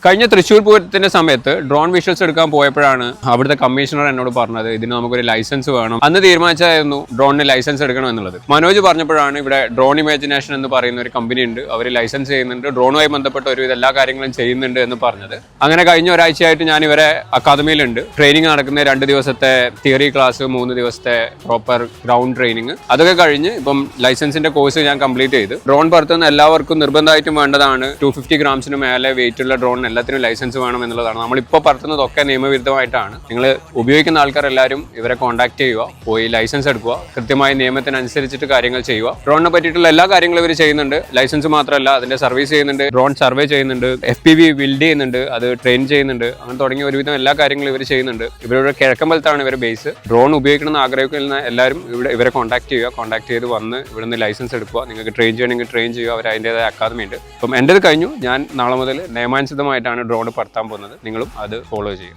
കഴിഞ്ഞ തൃശ്ശൂർ പൂരത്തിന്റെ സമയത്ത് ഡ്രോൺ വിഷ്വൽസ് എടുക്കാൻ പോയപ്പോഴാണ് അവിടുത്തെ കമ്മീഷണർ എന്നോട് പറഞ്ഞത് ഇതിന് നമുക്കൊരു ലൈസൻസ് വേണം. അന്ന് തീരുമാനിച്ചായിരുന്നു ഡ്രോണിന് ലൈസൻസ് എടുക്കണം എന്നുള്ളത്. മനോജ് പറഞ്ഞപ്പോഴാണ് ഇവിടെ ഡ്രോൺ ഇമാജിനേഷൻ എന്ന് പറയുന്ന ഒരു കമ്പനി ഉണ്ട്, അവർ ലൈസൻസ് ചെയ്യുന്നുണ്ട്, ഡ്രോണുമായി ബന്ധപ്പെട്ട ഒരുവിധ എല്ലാ കാര്യങ്ങളും ചെയ്യുന്നുണ്ട് എന്ന് പറഞ്ഞത്. അങ്ങനെ കഴിഞ്ഞ ഒരാഴ്ചയായിട്ട് ഞാൻ ഇവരെ അക്കാദമിയിലുണ്ട്. ട്രെയിനിങ് നടക്കുന്ന 2 ദിവസത്തെ തിയറി ക്ലാസ്, 3 ദിവസത്തെ പ്രോപ്പർ ഗ്രൗണ്ട് ട്രെയിനിങ്, അതൊക്കെ കഴിഞ്ഞ് ഇപ്പം ലൈസൻസിന്റെ കോഴ്സ് ഞാൻ കംപ്ലീറ്റ് ചെയ്ത്. ഡ്രോൺ പറത്തുന്ന എല്ലാവർക്കും നിർബന്ധമായിട്ടും വേണ്ടതാണ് 250 ഗ്രാംസിന് മേലെ വെയിറ്റ് ഉള്ള ഡ്രോൺ എല്ലാത്തിനും ലൈസൻസ് വേണം എന്നുള്ളതാണ്. നമ്മളിപ്പോൾ പറത്തുന്നതൊക്കെ നിയമവിരുദ്ധമായിട്ടാണ്. നിങ്ങൾ ഉപയോഗിക്കുന്ന ആൾക്കാരെല്ലാവരും ഇവരെ കോൺടാക്ട് ചെയ്യുക, പോയി ലൈസൻസ് എടുക്കുക, കൃത്യമായ നിയമത്തിനനുസരിച്ചിട്ട് കാര്യങ്ങൾ ചെയ്യുക. ഡ്രോണിനെ പറ്റിയിട്ടുള്ള എല്ലാ കാര്യങ്ങളും ഇവർ ചെയ്യുന്നുണ്ട്. ലൈസൻസ് മാത്രമല്ല, അതിന്റെ സർവീസ് ചെയ്യുന്നുണ്ട്, ഡ്രോൺ സർവേ ചെയ്യുന്നുണ്ട്, FPV ബിൽഡ് ചെയ്യുന്നുണ്ട്, അത് ട്രെയിൻ ചെയ്യുന്നുണ്ട്, അങ്ങനെ തുടങ്ങിയ ഒരുവിധം എല്ലാ കാര്യങ്ങളും ഇവർ ചെയ്യുന്നുണ്ട്. ഇവരുടെ കിഴക്കമ്പലത്താണ് ഇവരുടെ ബേസ്. ഡ്രോൺ ഉപയോഗിക്കണമെന്ന് ആഗ്രഹിക്കുന്ന എല്ലാവരും ഇവരെ കോൺടാക്ട് ചെയ്യുക, കോൺടാക്ട് ചെയ്ത് വന്ന് ഇവിടുന്ന് ലൈസൻസ് എടുക്കുക. നിങ്ങൾക്ക് ട്രെയിൻ ചെയ്യണമെങ്കിൽ ട്രെയിൻ ചെയ്യുക. അവർ അതിൻ്റെതായ അക്കാദമി ഉണ്ട്. അപ്പം എൻ്റെത് കഴിഞ്ഞു. ഞാൻ നാളെ മുതൽ നിയമാനുസൃതമായിട്ടാണ് ഡ്രോൺ പറത്താൻ പോകുന്നത്. നിങ്ങളും അത് ഫോളോ ചെയ്യും.